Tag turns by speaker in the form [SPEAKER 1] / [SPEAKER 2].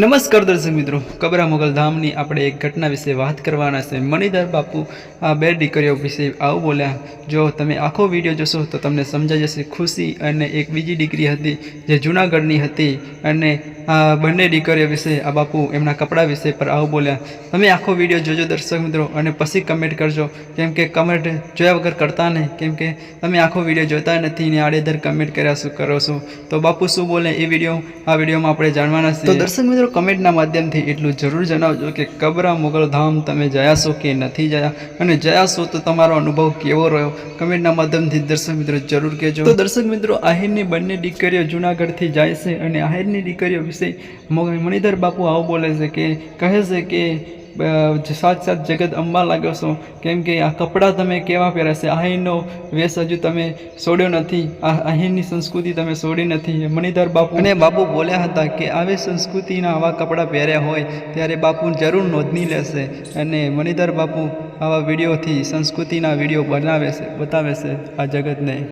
[SPEAKER 1] નમસ્કાર દર્શક મિત્રો, કબરા મોગલ ધામની આપણે એક ઘટના વિશે વાત કરવાના છે। મણિધર બાપુ આ બે દીકરીઓ વિશે આવું બોલ્યા। જો તમે આખો વિડીયો જોશો તો તમને સમજાઈ જશે। ખુશી અને એક બીજી દીકરી હતી જે જૂનાગઢની હતી અને આ બંને દીકરીઓ વિશે આ બાપુ એમના કપડા વિશે પર આવું બોલ્યા। તમે આખો વિડીયો જોજો દર્શક મિત્રો અને પછી કમેન્ટ કરજો, કેમ કે કમેન્ટ જોયા વગર કરતા નહીં, કેમ કે તમે આખો વિડીયો જોતા નથી ને આડેધર કમેન્ટ કર્યા શું કરો છો। તો બાપુ શું બોલે એ આ વિડીયોમાં આપણે જાણવાના છે। તો દર્શક મિત્રો કમેન્ટના માધ્યમથી એટલું જરૂર જણાવજો કે કબરા મોગલ ધામ તમે જયા છો કે નથી જયા, અને જયા છો તો તમારો અનુભવ કેવો રહ્યો કમેન્ટના માધ્યમથી દર્શક મિત્રો જરૂર કહેજો। તો દર્શક મિત્રો આહિરની બંને દીકરીઓ જૂનાગઢથી જાય છે અને આહિરની દીકરીઓ વિશે મણિધર બાપુ આવું બોલે છે કે કહે છે કે સાક્ષાત જગત અંબા લાગ્યો છો, કેમ કે આ કપડાં તમે કેવા પહેર્યા છે, આહિરનો વેશ હજુ તમે છોડ્યો નથી, આ આહિરની સંસ્કૃતિ તમે છોડી નથી। મણિધર બાપુ અને બાપુ બોલ્યા હતા કે આવી સંસ્કૃતિના આવા કપડાં પહેર્યા હોય ત્યારે બાપુ જરૂર નોંધણી લેશે, અને મણિધર બાપુ આવા વિડીયોથી સંસ્કૃતિના વિડીયો બતાવે છે આ જગતને।